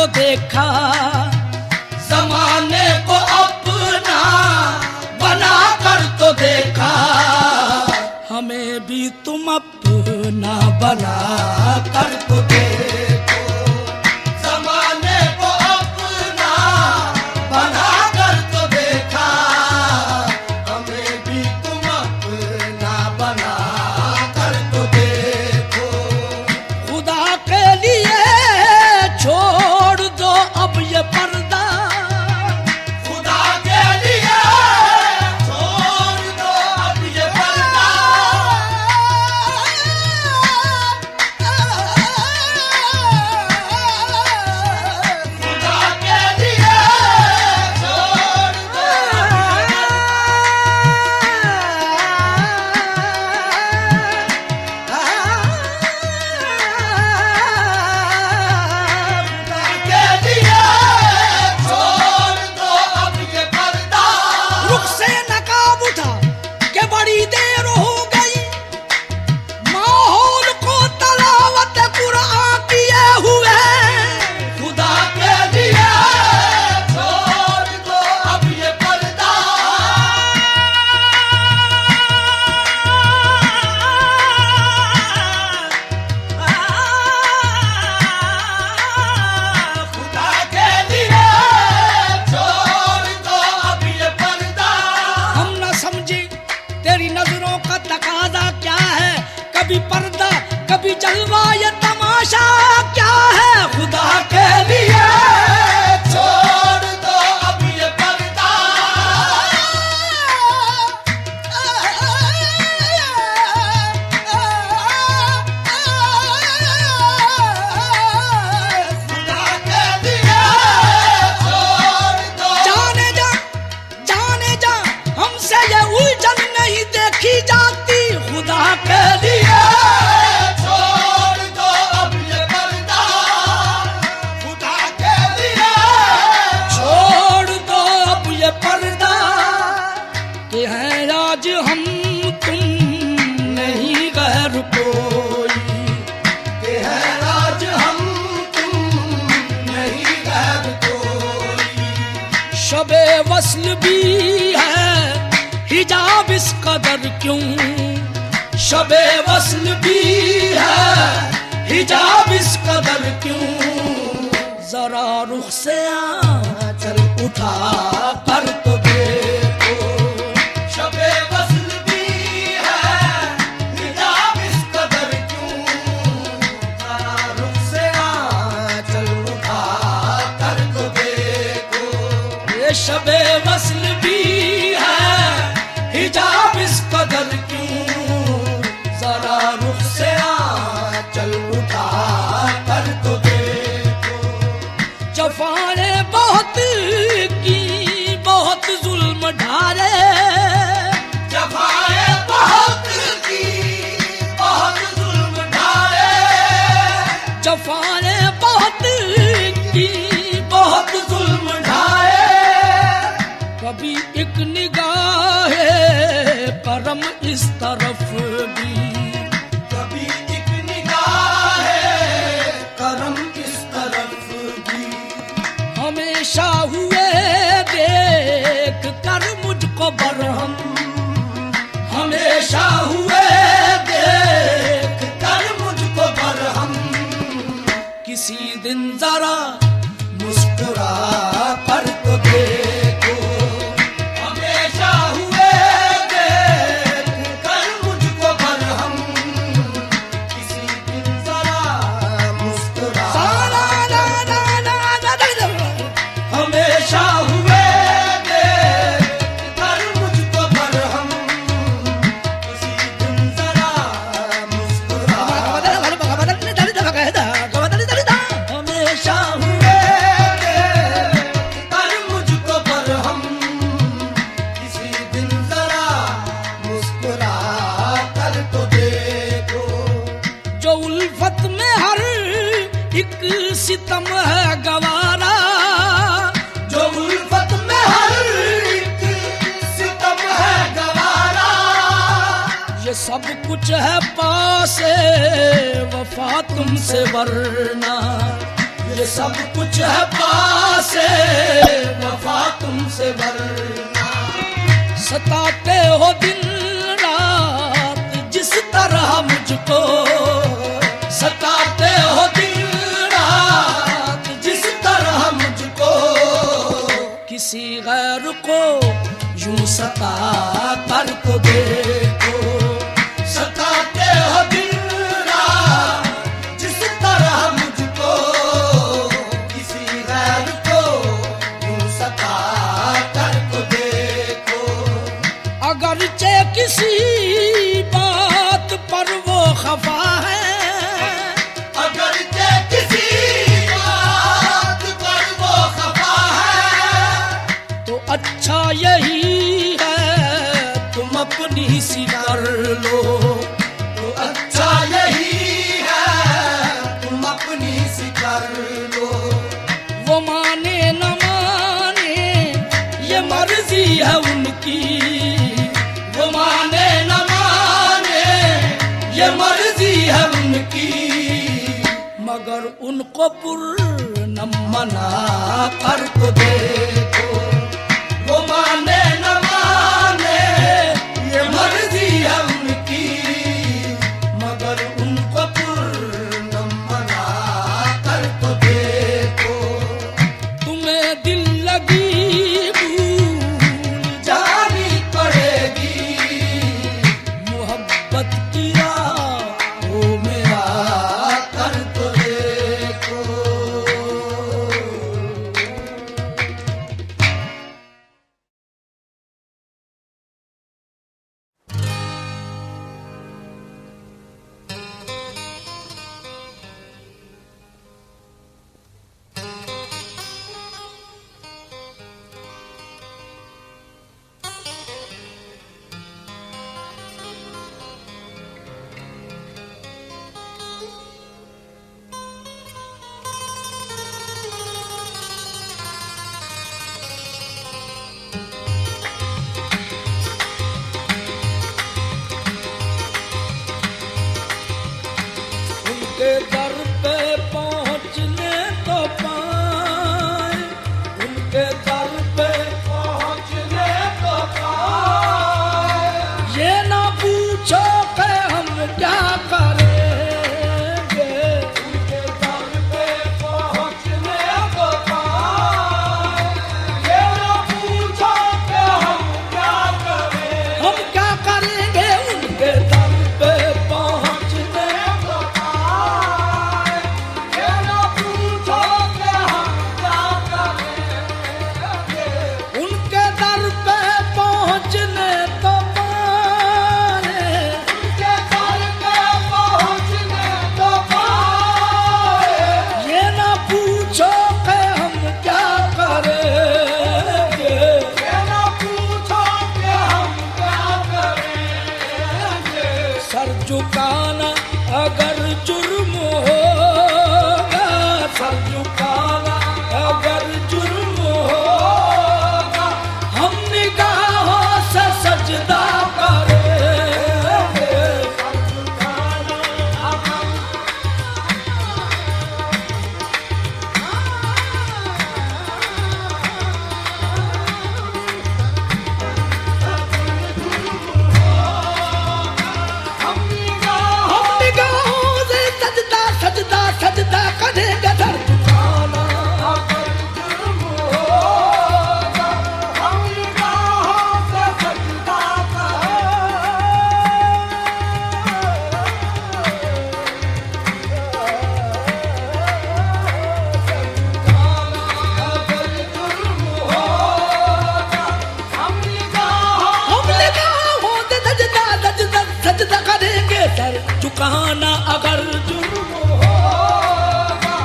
तो देखा, जमाने को अपना बना कर तो देखा, हमें भी तुम अपना बना कर तो देखो। जमाने को अपना बना कर तो देखा, हमें भी तुम अपना बना कर तो देखो। खुदा के लिए छोड़ दो अब ये पर्दा, खुदा के लिए छोड़ दो अब ये पर्दा, खुदा के लिए छोड़ दो के लिए छोड़ दो अब ये पर्दा। रुख से नकाब उठा के बड़ी देर हो गई, माहौल को तलावत कुरान किए हुए, खुदा के लिए छोड़ दो अब ये पर्दा, खुदा के लिए छोड़ दो अब ये पर्दा। हम न समझे तेरी नजरों का तकाजा क्या है, कभी पर्दा कभी जलवा ये तमाशा क्या है, खुदा के लिए छोड़ दो अब ये पर्दा, खुदा के लिए छोड़ दो। जाने जा हमसे ये उलझन नहीं देखी जाती, खुदा के लिए छोड़ दो अब ये पर्दा, खुदा के लिए छोड़ दो अब ये पर्दा, कि हैं आज हम तुम नहीं गैर कोई, के है आज हम तुम नहीं गैर कोई। शबे वस्ल भी है हिजाब इस कदर क्यों, शबे वस्ल भी है हिजाब इस कदर क्यों, जरा रुख से आंचल उठा कर तो देखो, शबे वस्ल भी है हिजाब इस कदर क्यों, जरा रुख से आंचल उठा कर तो देखो। ये शबे वस्ल भी है हिजाब इस कदर क्यों, जरा रुख से आंचल उठा कर तो देखो। जफाने बहुत की बहुत जुल्म ढाले, जफाए बहुत की बहुत जुल्म ढाले, जफाने बहुत की बहुत जुल्म ढाए, कभी एक निगाह करम इस तरफ भी, कभी एक निगाह करम इस तरफ भी, हमेशा हुए देख कर मुझको बरहम, हमेशा हुए देख कर मुझको बरहम, किसी दिन जरा मुस्कुरा कर तो देखो। हमेशा हुए देख कर मुझको बरहम, किसी दिन जरा मुस्कुरा। हमेशा हुए देख कर मुझको बरहम, किसी दिन जरा मुस्कुरा। हमेशा हुए देख कर मुझको बरहम, किसी दिन जरा मुस्कुरा कर तो देखो। जो उल्फत में हर एक सितम है गवारा, जो उल्फत में हर एक सितम है गवारा, ये सब कुछ है पासे वफा तुमसे वरना, ये सब कुछ है पासे वफा तुमसे वरना सताते हो दिन रात जिस तरह मुझको सताते हो दिन रात जिस तरह मुझको किसी गैर को यूं सता कर तो देखो सताते हो दिन रात जिस तरह मुझको किसी गैर को यूं सता कर तो देखो अगरचे किसी बात पर वो खफा है अगरचे किसी बात पर वो खफा है तो अच्छा यही है तुम अपनी सी कर लो तो अच्छा यही है तुम अपनी सी कर लो वो माने न माने ये मर्जी है उनकी वो माने न माने ये मर्जी है उनकी मगर उनको पूर्ण मना कर तो देखो वो माने न माने ये मर्जी है उनकी मगर उनको पूर्ण मना कर तो देखो तुम्हें दिल लगी भूल जानी पड़ेगी मोहब्बत किया वो मेरा कर तो देखो उनके दर पे पहुंचने तो पाए उनके दर पे पहुंचने तो पाए ये ना पूछो कि हम क्या करेंगे उनके दर पे पहुंचने तो पाए ये ना पूछो कि हम क्या करेंगे उनके दर पे पहुंचने उनके दर पे पहुंचने तो पाए उनके दर पे पहुंचने तो पाए ये ना पूछो कि हम क्या करेंगे ये ना पूछो कि हम क्या करेंगे सर झुकाना अगर जुर्म होगा सर झुकाना अगर जुर्म होगा हम निगाहों से सजदा करेंगे सर झुकाना अगर हम निगाहों से सजदा सजदा सजदा करेंगे सर झुकाना अगर जुर्म होगा हम निगाहों से सजदा सजदा करेंगे सर झुकाना अगर जुर्म होगा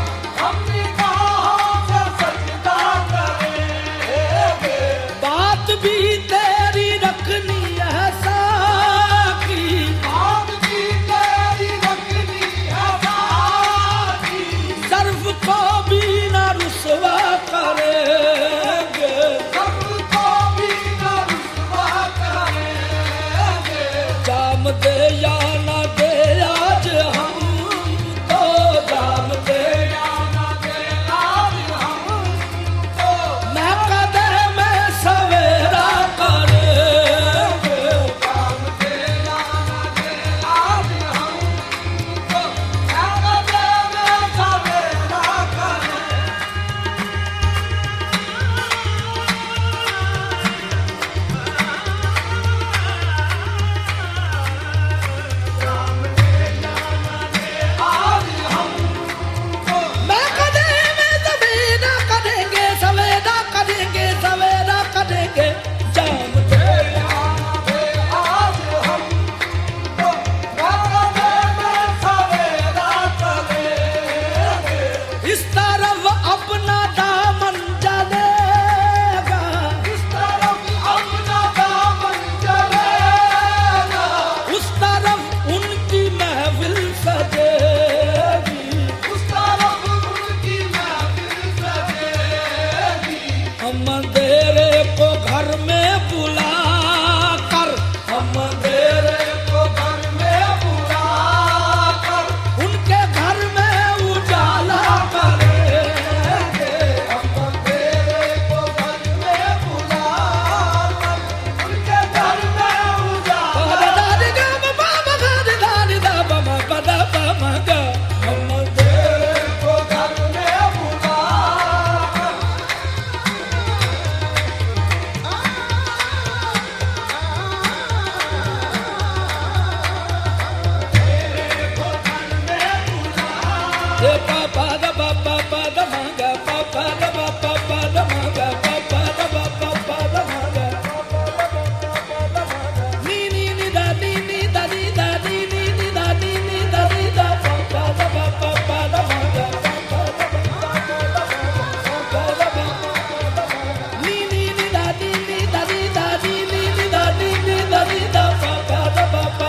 हम निगाहों से सजदा करेंगे बात भी तेरी रखनी है साकी बात भी तेरी रखनी है साकी सर्फ को भी ना रुसवा करेंगे सर्फ को भी ना रुसवा करेंगे जाम दे या ना दे आज हम तो Re pa pa da ba pa pa da ma ga pa pa da ba pa pa da ma ga pa pa da ba pa pa da ma ga ni ni ni da ni ni da ni da ni ni ni da ni ni da ni da pa pa da ba pa pa da ma ga pa pa da ba pa pa da ba ni ni ni da ni ni da ni da ni ni ni da ni ni da ni da pa pa da ba pa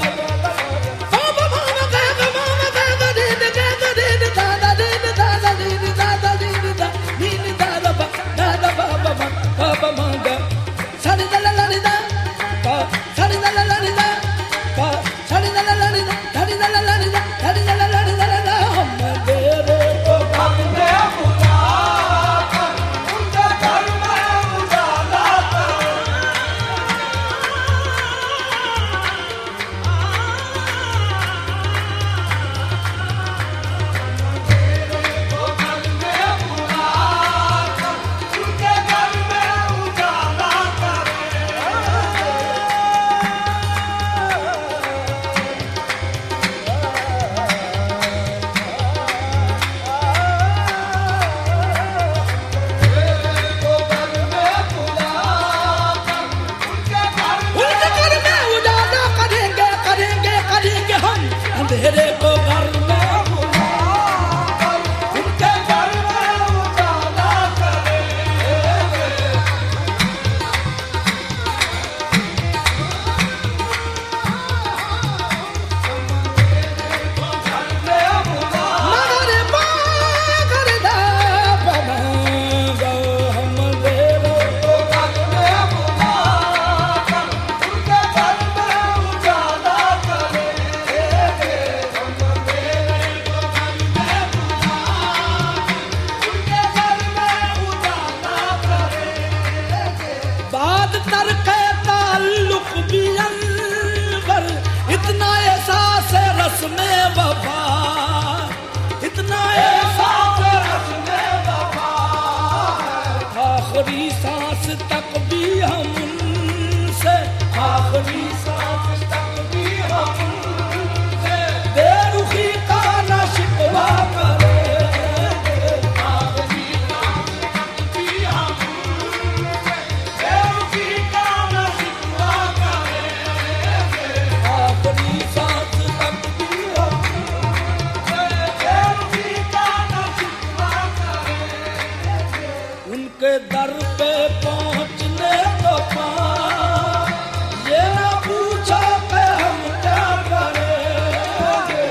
अंधेरे को घर में बुलाकर उनके घर में उजाला करेंगे मगर पागर दा बनागा हम अंधेरे को घर में बुलाकर उनके घर में उजाला करेंगे बाद तरके ताल्लुक भी अनवर इतना एहसास रस में वफा इतना एहसास रस में वफा आखिरी सांस तक भी हम उनसे आखिरी सांस तक भी हम उनसे बेरुखी का न शिकवा करें उनके दर पे पहुंचने तो पास ये ना पूछा कि हम क्या करेंगे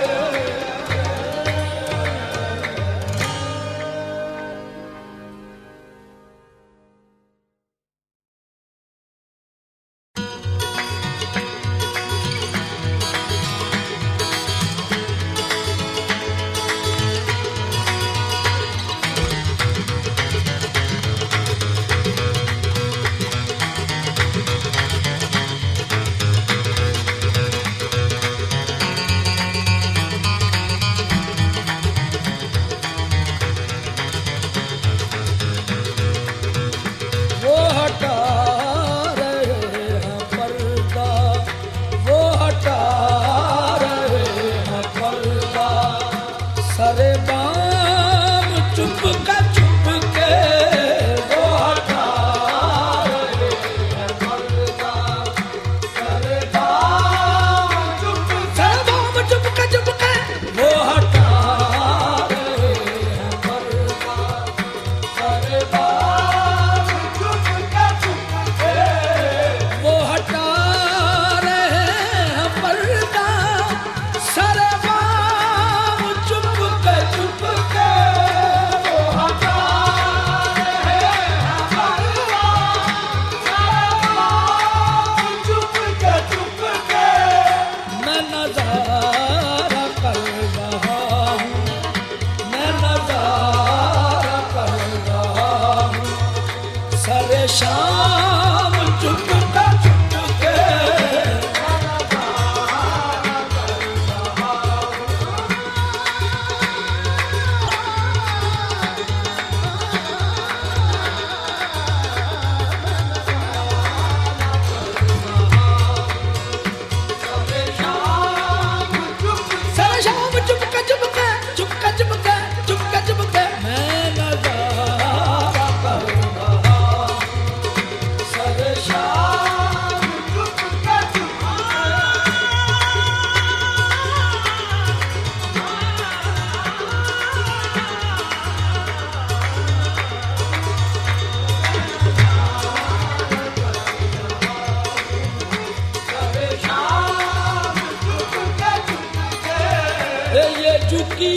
झुकी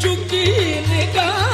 झुकी निगाह